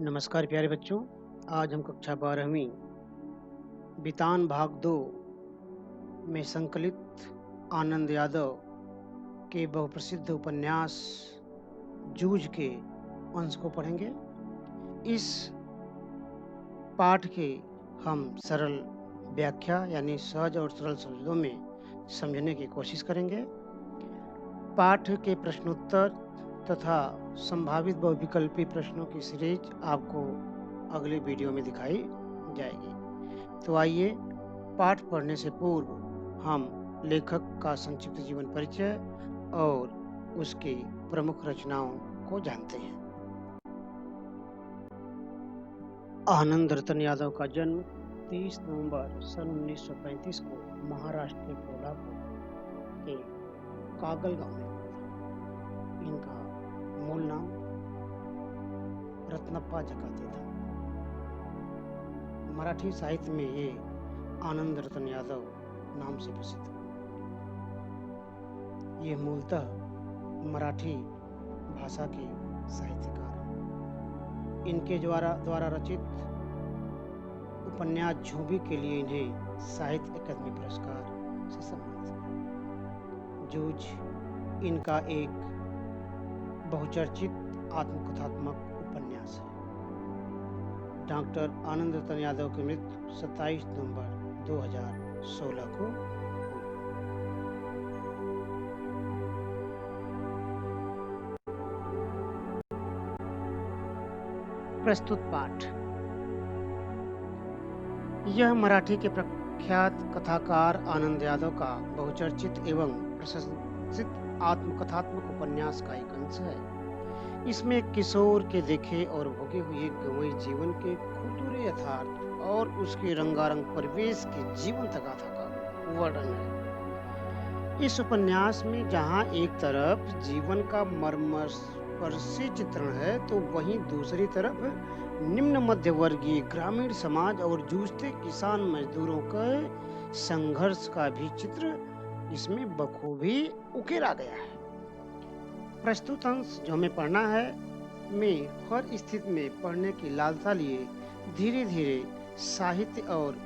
नमस्कार प्यारे बच्चों। आज हम कक्षा 12वीं बितान भाग 2 में संकलित आनंद यादव के बहुप्रसिद्ध उपन्यास जूझ के अंश को पढ़ेंगे। इस पाठ के हम सरल व्याख्या यानी सहज और सरल शब्दों में समझने की कोशिश करेंगे। पाठ के प्रश्नोत्तर तथा संभावित बहुविकल्पी प्रश्नों की सीरीज आपको अगले वीडियो में दिखाई जाएगी। तो आइए पाठ पढ़ने से पूर्व हम लेखक का संक्षिप्त जीवन परिचय और उसकी प्रमुख रचनाओं को जानते हैं। आनंद रतन यादव का जन्म 30 नवंबर सन 1935 को महाराष्ट्र के कोल्हापुर के कागल गांव में हुआ था। इनका मूल नाम रत्नप्पा जकाते था। मराठी साहित्य में ये आनंद रतन यादव नाम से प्रसिद्ध है। ये मूलतः मराठी भाषा के साहित्यकार हैं। इनके द्वारा रचित उपन्यास झोंबी के लिए इन्हें साहित्य अकादमी पुरस्कार से सम्मानित है। जूझ इनका एक बहुचर्चित आत्मकथात्मक उपन्यास है। डॉक्टर आनंद रतन यादव की मृत्यु 27 नवंबर 2016 को हुई। प्रस्तुत पाठ। यह मराठी के प्रख्यात कथाकार आनंद यादव का बहुचर्चित एवं प्रशंसित आत्मकथात्मक उपन्यास का एक अंश है। इसमें एक किशोर के देखे और भोगे हुए गंवई जीवन के खुरदुरे यथार्थ और उसके रंगारंग परिवेश के जीवंत गाथा का वर्णन है। इस उपन्यास में जहां एक तरफ जीवन का मर्मस्पर्शी चित्रण है, तो वहीं दूसरी तरफ निम्न मध्यवर्गीय ग्रामीण समाज और जूझते किसान मजदूरों के संघर्ष का भी चित्र इसमें बखूबी उकेरा गया है। प्रस्तुत अंश जो हमें पढ़ना है में हर स्थिति में पढ़ने की लालसा लिए धीरे धीरे साहित्य और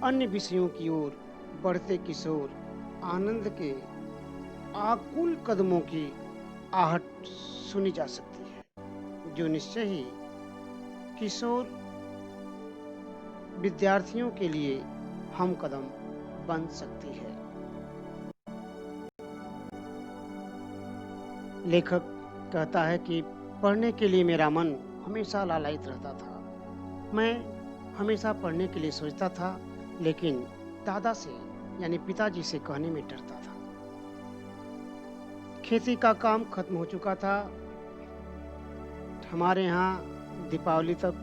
अन्य विषयों की ओर बढ़ते किशोर आनंद के आकुल कदमों की आहट सुनी जा सकती है, जो निश्चय ही किशोर विद्यार्थियों के लिए हम कदम बन सकती है। लेखक कहता है कि पढ़ने के लिए मेरा मन हमेशा लालायित रहता था। मैं हमेशा पढ़ने के लिए सोचता था, लेकिन दादा से यानी पिताजी से कहने में डरता था। खेती का काम खत्म हो चुका था। हमारे यहाँ दीपावली तक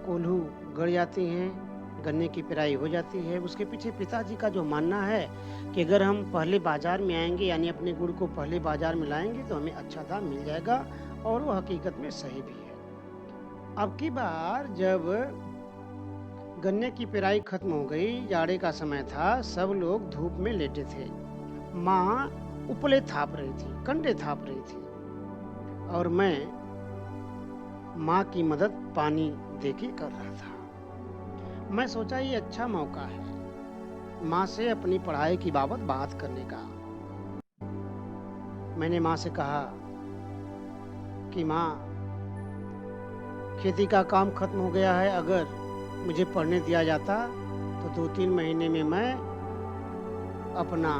कोल्हू गड़ जाती हैं, गन्ने की पेराई हो जाती है। उसके पीछे पिताजी का जो मानना है कि अगर हम पहले बाजार में आएंगे यानी अपने गुड़ को पहले बाजार में लाएंगे तो हमें अच्छा दाम मिल जाएगा, और वो हकीकत में सही भी है। अब की बार जब गन्ने की पेराई खत्म हो गई, जाड़े का समय था, सब लोग धूप में लेटे थे। माँ उपले थाप रही थी, कंडे थाप रही थी, और मैं माँ की मदद पानी देके कर रहा था। मैं सोचा ये अच्छा मौका है माँ से अपनी पढ़ाई की बाबत बात करने का। मैंने माँ से कहा कि माँ, खेती का काम खत्म हो गया है, अगर मुझे पढ़ने दिया जाता तो 2-3 महीने में मैं अपना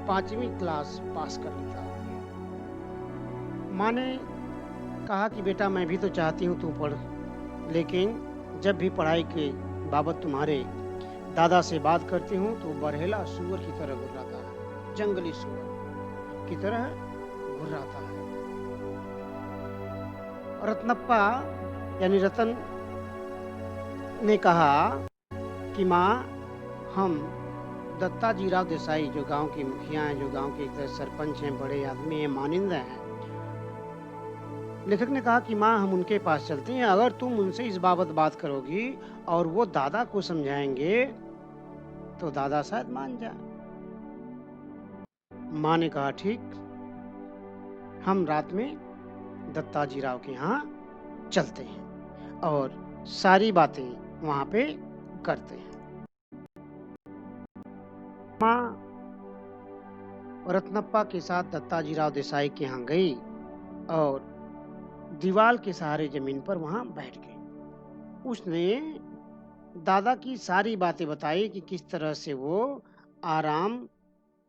5वीं क्लास पास कर लेता। माँ ने कहा कि बेटा, मैं भी तो चाहती हूँ तू पढ़, लेकिन जब भी पढ़ाई के बाबत तुम्हारे दादा से बात करती हूँ तो बरहेला सूअर की तरह घुर्राता है, जंगली सूअर की तरह घुर्राता है। रत्नप्पा यानी रतन ने कहा कि माँ, हम दत्ताजी राव देसाई जो गांव के मुखिया हैं, जो गांव के एक तरह सरपंच हैं, बड़े आदमी हैं, मानिंदा हैं। लेखक ने कहा कि माँ, हम उनके पास चलते हैं। अगर तुम उनसे इस बाबत बात करोगी और वो दादा को समझाएंगे तो दादा शायद मान जाए। माँ ने कहा ठीक, हम रात में दत्ताजी राव के यहाँ चलते हैं और सारी बातें वहाँ पे करते हैं। माँ रत्नप्पा के साथ दत्ताजीराव देसाई के यहाँ गई और दीवार के सहारे जमीन पर वहाँ बैठ गई। उसने दादा की सारी बातें बताई कि किस तरह से वो आराम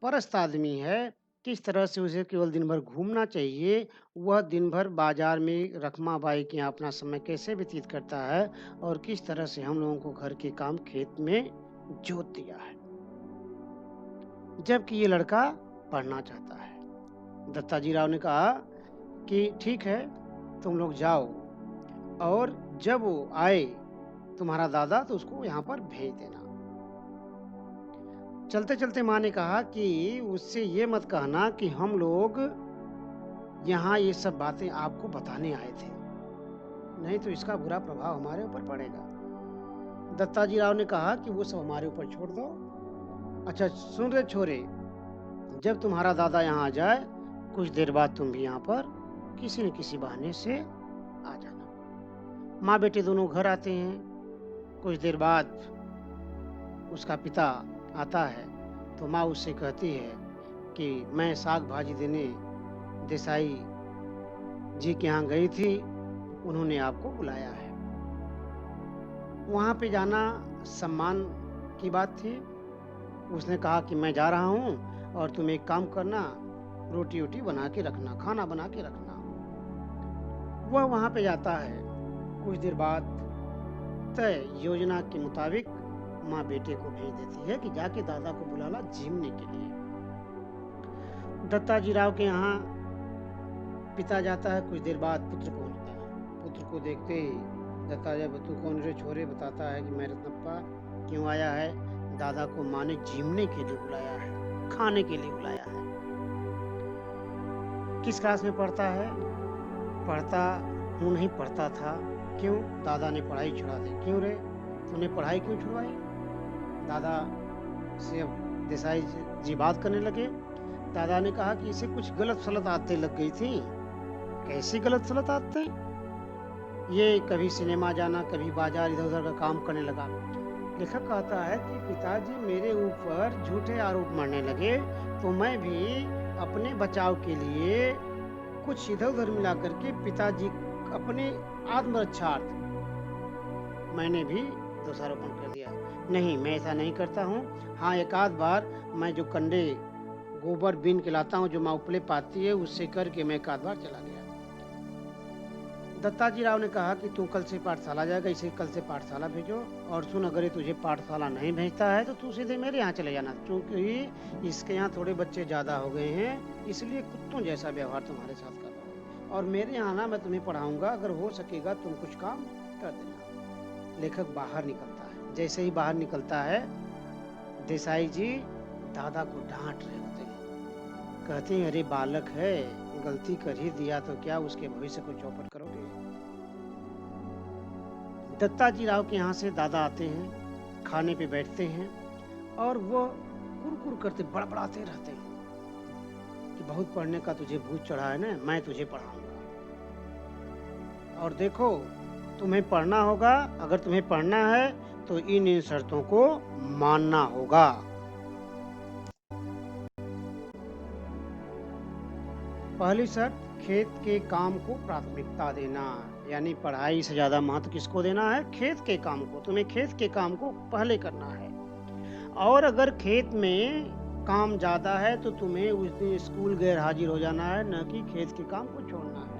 परस्त आदमी है, किस तरह से उसे केवल दिन भर घूमना चाहिए, वह दिन भर बाजार में रखमाबाई के यहाँ अपना समय कैसे व्यतीत करता है और किस तरह से हम लोगों को घर के काम खेत में जोत दिया है, जबकि ये लड़का पढ़ना चाहता है। दत्ताजीराव ने कहा कि ठीक है, तुम लोग जाओ और जब वो आए तुम्हारा दादा तो उसको यहाँ पर भेज देना। चलते चलते माँ ने कहा कि उससे ये मत कहना कि हम लोग यहाँ ये सब बातें आपको बताने आए थे, नहीं तो इसका बुरा प्रभाव हमारे ऊपर पड़ेगा। दत्ताजीराव ने कहा कि वो सब हमारे ऊपर छोड़ दो। अच्छा सुन रहे छोरे, जब तुम्हारा दादा यहाँ आ जाए कुछ देर बाद तुम भी यहाँ पर किसी न किसी बहाने से आ जाना। माँ बेटे दोनों घर आते हैं। कुछ देर बाद उसका पिता आता है तो माँ उससे कहती है कि मैं साग भाजी देने देसाई जी के यहाँ गई थी, उन्होंने आपको बुलाया है। वहाँ पे जाना सम्मान की बात थी। उसने कहा कि मैं जा रहा हूँ और तुम एक काम करना, रोटी वोटी बना के रखना, खाना बना के रखना। वह वहाँ पे जाता है। कुछ देर बाद तय योजना के मुताबिक माँ बेटे को भेज देती है कि जाके दादा को बुला ला झीमने के लिए। दत्ताजीराव के यहाँ पिता जाता है। कुछ देर बाद पुत्र पहुंचता है। पुत्र को देखते ही दत्ताजी, तू कौन रे छोरे? बताता है कि मैं रत्नप्पा। क्यों आया है? दादा को माँ ने झीमने के लिए बुलाया है, खाने के लिए बुलाया है। किस क्लास में पढ़ता है? पढ़ता हूँ नहीं, पढ़ता था। क्यों? दादा ने पढ़ाई छुड़ा दी। क्यों रे, तूने पढ़ाई क्यों छुड़वाई? दादा से अब देसाई जी बात करने लगे। दादा ने कहा कि इसे कुछ गलत सलत आदतें लग गई थी। कैसी गलत सलत आदतें? ये कभी सिनेमा जाना, कभी बाजार इधर उधर का काम करने लगा। लेखक कहता है कि पिताजी मेरे ऊपर झूठे आरोप मारने लगे तो मैं भी अपने बचाव के लिए कुछ इधर उधर मिला करके पिताजी अपने आत्मरक्षार्थ मैंने भी दोषारोपण कर दिया। नहीं, मैं ऐसा नहीं करता हूँ। हाँ, एक आध बार मैं जो कंडे गोबर बीन के लाता हूँ, जो माँ उपले पाती है, उससे करके मैं एक आध बार चला गया। दत्ताजीराव ने कहा कि तू कल से पाठशाला जाएगा, इसे कल से पाठशाला भेजो। और सुन, अगर ये तुझे पाठशाला नहीं भेजता है तो तू सीधे मेरे यहाँ चले जाना, क्योंकि इसके यहाँ थोड़े बच्चे ज़्यादा हो गए हैं, इसलिए कुत्तों जैसा व्यवहार तुम्हारे साथ कर रहा है। और मेरे यहाँ ना मैं तुम्हें पढ़ाऊँगा, अगर हो सकेगा तुम कुछ काम कर देना। लेखक बाहर निकलता है। जैसे ही बाहर निकलता है, देसाई जी दादा को डांट रहे होते हैं। कहते हैं, अरे बालक है, गलती कर ही दिया तो क्या उसके भविष्य को चौपट करोगे? दत्ताजीराव के यहाँ से दादा आते हैं, खाने पे बैठते हैं और वो कुरकुर करते बड़बड़ाते रहते हैं कि बहुत पढ़ने का तुझे भूत चढ़ा है ना, मैं तुझे पढ़ाऊंगा। और देखो, तुम्हें पढ़ना होगा, अगर तुम्हें पढ़ना है तो इन शर्तों को मानना होगा। पहली शर्त, खेत के काम को प्राथमिकता देना, यानी पढ़ाई से ज्यादा महत्व किसको देना है? खेत के काम को। तुम्हें खेत के काम को पहले करना है। और अगर खेत में काम ज्यादा है तो तुम्हें उस दिन स्कूल गैर हाजिर हो जाना है, न कि खेत के काम को छोड़ना है।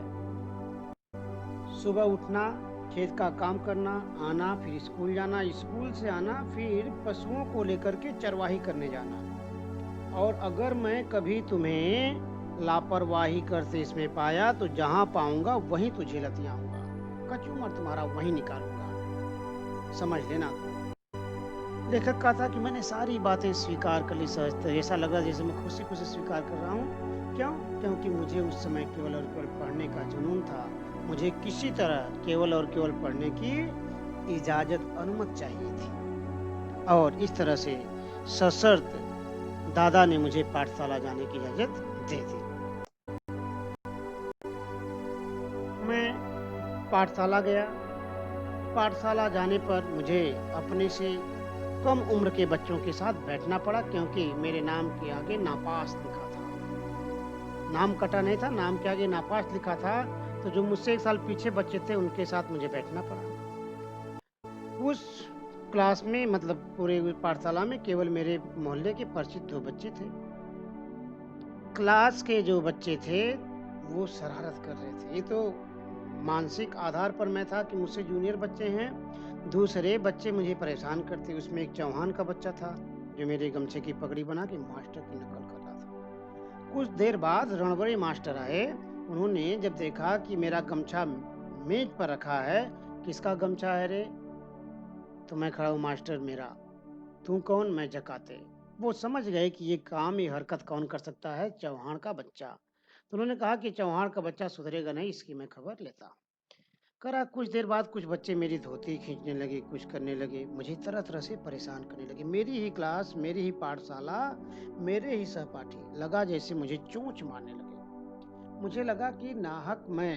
सुबह उठना, खेत का काम करना, आना, फिर स्कूल जाना, स्कूल से आना, फिर पशुओं को लेकर के चरवाही करने जाना। और अगर मैं कभी तुम्हें लापरवाही करते इसमें पाया तो जहां पाऊंगा वहीं तुझे लतियाऊंगा, कचूमर तुम्हारा वहीं निकालूंगा, समझ लेना। लेखक का था कि मैंने सारी बातें स्वीकार कर ली सहज, ऐसा लगा जैसे मैं खुशी खुशी स्वीकार कर रहा हूँ। क्यों? क्योंकि मुझे उस समय केवल और केवल पढ़ने का जुनून था। मुझे किसी तरह केवल और केवल पढ़ने की इजाजत, अनुमति चाहिए थी। और इस तरह से सशर्त दादा ने मुझे पाठशाला जाने की इजाजत दे दी। मैं पाठशाला गया। पाठशाला जाने पर मुझे अपने से कम उम्र के बच्चों के साथ बैठना पड़ा, क्योंकि मेरे नाम के आगे नापास लिखा था। नाम कटा नहीं था, नाम के आगे नापास लिखा था, तो जो मुझसे 1 साल पीछे बच्चे थे उनके साथ मुझे बैठना पड़ा। उस क्लास में, मतलब पूरे पाठशाला में, केवल मेरे मोहल्ले के परिचित 2 बच्चे थे। क्लास के जो बच्चे थे वो शरारत कर रहे थे। ये तो मानसिक आधार पर मैं था कि मुझसे जूनियर बच्चे हैं। दूसरे बच्चे मुझे परेशान करते। उसमें एक चौहान का बच्चा था जो मेरे गमछे की पगड़ी बना के मास्टर की नकल कर रहा था। कुछ देर बाद रणबड़े मास्टर आए। उन्होंने जब देखा कि मेरा गमछा मेज पर रखा है, किसका गमछा है रे? तो मैं खड़ा हूँ, मास्टर मेरा। तू कौन? मैं जकाते। वो समझ गए कि ये काम, ये हरकत कौन कर सकता है? चौहान का बच्चा। तो उन्होंने कहा कि चौहान का बच्चा सुधरेगा नहीं, इसकी मैं खबर लेता। करा कुछ देर बाद कुछ बच्चे मेरी धोती खींचने लगे, कुछ करने लगे, मुझे तरह तरह से परेशान करने लगे। मेरी ही क्लास, मेरी ही पाठशाला, मेरे ही सहपाठी। लगा जैसे मुझे चोंच मारने लगे। मुझे लगा कि नाहक मैं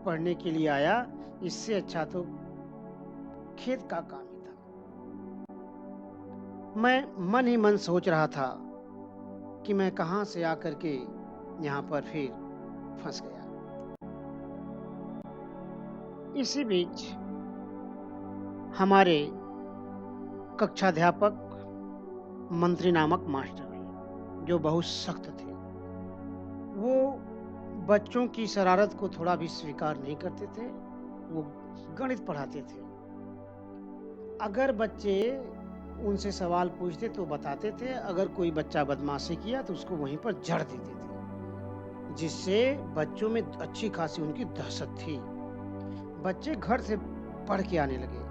पढ़ने के लिए आया, इससे अच्छा तो खेत का काम ही था। मैं मन ही मन सोच रहा था कि मैं कहां से आकर के यहाँ पर फिर फंस गया। इसी बीच हमारे कक्षाध्यापक मंत्री नामक मास्टर हैं, जो बहुत सख्त थे। वो बच्चों की शरारत को थोड़ा भी स्वीकार नहीं करते थे। वो गणित पढ़ाते थे। अगर बच्चे उनसे सवाल पूछते तो बताते थे, अगर कोई बच्चा बदमाशी किया तो उसको वहीं पर जड़ देते थे, जिससे बच्चों में अच्छी खासी उनकी दहशत थी। बच्चे घर से पढ़ के आने लगे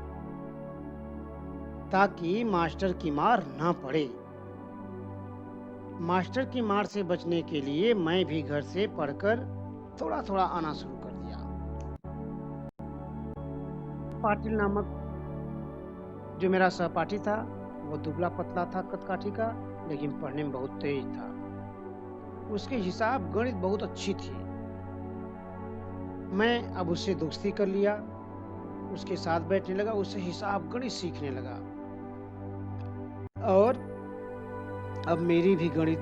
ताकि मास्टर की मार ना पड़े। मास्टर की मार से बचने के लिए मैं भी घर से पढ़कर थोड़ा थोड़ा आना शुरू कर दिया। पाटिल नामक जो मेरा सहपाठी था, वो दुबला पतला था, कदकाठी का, लेकिन पढ़ने में बहुत तेज था। उसके हिसाब गणित बहुत अच्छी थी। मैं अब उससे दोस्ती कर लिया, उसके साथ बैठने लगा, उससे हिसाब गणित सीखने लगा, और अब मेरी भी गणित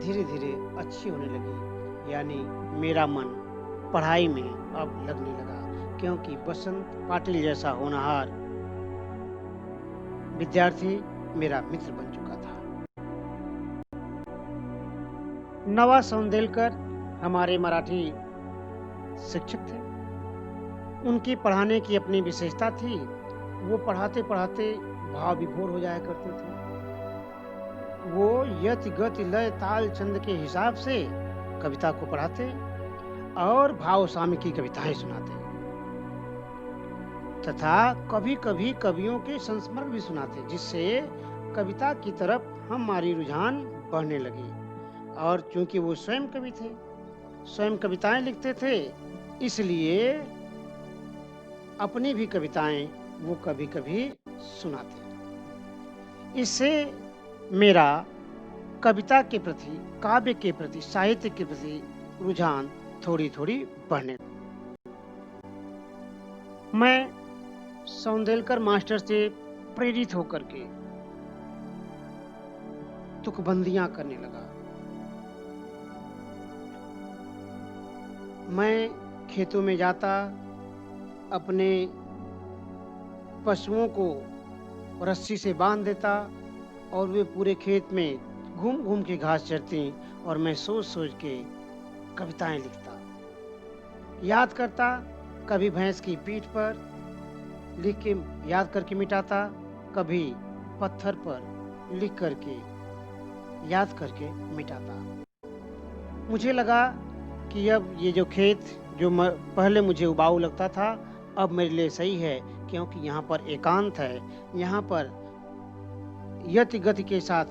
धीरे धीरे अच्छी होने लगी। यानी मेरा मन पढ़ाई में अब लगने लगा, क्योंकि बसंत पाटिल जैसा होनहार विद्यार्थी मेरा मित्र बन चुका था। नवा सौंदेलकर हमारे मराठी शिक्षक थे। उनकी पढ़ाने की अपनी विशेषता थी। वो पढ़ाते पढ़ाते भाव विभोर हो जाया करते थे। वो यति गति लय ताल छंद के हिसाब से कविता को पढ़ाते और भाव साम्य की कविताएं सुनाते, तथा कभी कभी कवियों के संस्मरण भी सुनाते, जिससे कविता की तरफ हमारी रुझान बढ़ने लगी। और चूंकि वो स्वयं कवि थे, स्वयं कविताएं लिखते थे, इसलिए अपनी भी कविताएं वो कभी कभी सुनाते। इससे मेरा कविता के प्रति, काव्य के प्रति, साहित्य के प्रति रुझान थोड़ी थोड़ी बढ़ने लगी। मैं सौंदेलकर मास्टर से प्रेरित होकर के तुकबंदियां करने लगा। मैं खेतों में जाता, अपने पशुओं को रस्सी से बांध देता और वे पूरे खेत में घूम घूम के घास चरती, और मैं सोच सोच के कविताएं लिखता, याद करता। कभी भैंस की पीठ पर लिख के याद करके मिटाता, कभी पत्थर पर लिख करके याद करके मिटाता। मुझे लगा कि अब ये जो खेत जो पहले मुझे उबाऊ लगता था, अब मेरे लिए सही है, क्योंकि यहाँ पर एकांत है, यहाँ पर यति गति के साथ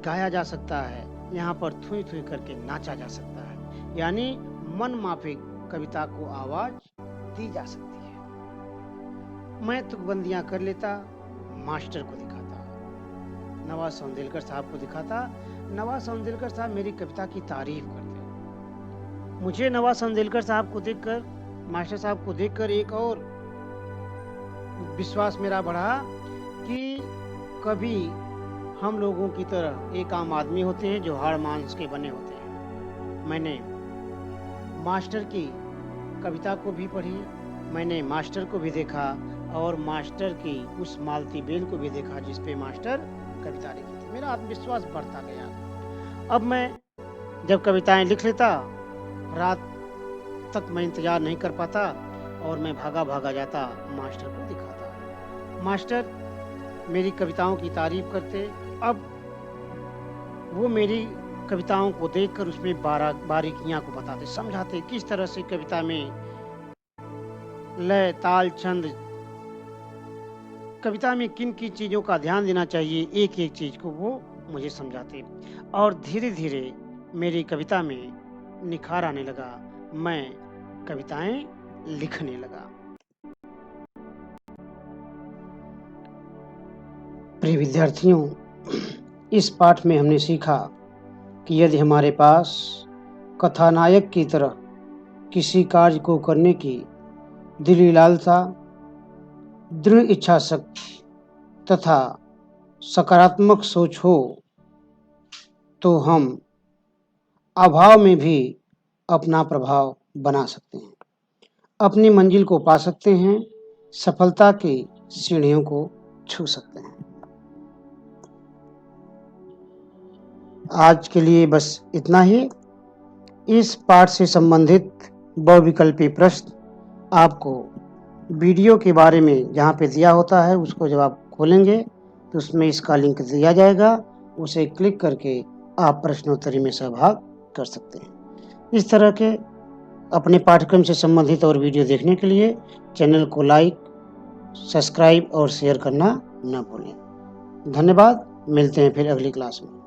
गाया जा सकता है, यहाँ पर थुई थुई करके नाचा जा सकता है, यानी मन माफिक कविता को आवाज दी जा सकती है। मैं तुकबंदियां कर लेता, मास्टर को दिखाता, नवाज सौंदेलकर साहब को दिखाता। नवाज सौंदेलकर साहब मेरी कविता की तारीफ करते। मुझे नवाज सौंदेलकर साहब को देखकर मास्टर साहब को देखकर एक और विश्वास मेरा बढ़ा कि कभी हम लोगों की तरह एक आम आदमी होते हैं जो हाड़ मांस के बने होते हैं। मैंने मास्टर की कविता को भी पढ़ी, मैंने मास्टर को भी देखा और मास्टर की उस मालती बेल को भी देखा जिस पे मास्टर कविता लिखी थी। मेरा आत्मविश्वास बढ़ता गया। अब मैं जब कविताएं लिख लेता, रात तक मैं इंतजार नहीं कर पाता और मैं भागा भागा जाता मास्टर को दिखाता। मास्टर मेरी कविताओं की तारीफ करते। अब वो मेरी कविताओं को देखकर उसमें बारीकियां को बताते, समझाते किस तरह से कविता में लय, ताल, छंद, कविता में किन किन चीजों का ध्यान देना चाहिए, एक एक चीज को वो मुझे समझाते और धीरे धीरे मेरी कविता में निखार आने लगा। मैं कविताएं लिखने लगा। प्रिय विद्यार्थियों, इस पाठ में हमने सीखा कि यदि हमारे पास कथानायक की तरह किसी कार्य को करने की दिली लालसा, दृढ़ इच्छा शक्ति तथा सकारात्मक सोच हो तो हम अभाव में भी अपना प्रभाव बना सकते हैं, अपनी मंजिल को पा सकते हैं, सफलता की सीढ़ियों को छू सकते हैं। आज के लिए बस इतना ही। इस पाठ से संबंधित बहुविकल्पी प्रश्न आपको वीडियो के बारे में जहाँ पे दिया होता है उसको जब आप खोलेंगे तो उसमें इसका लिंक दिया जाएगा, उसे क्लिक करके आप प्रश्नोत्तरी में सहभाग कर सकते हैं। इस तरह के अपने पाठ्यक्रम से संबंधित और वीडियो देखने के लिए चैनल को लाइक, सब्सक्राइब और शेयर करना न भूलें। धन्यवाद। मिलते हैं फिर अगली क्लास में।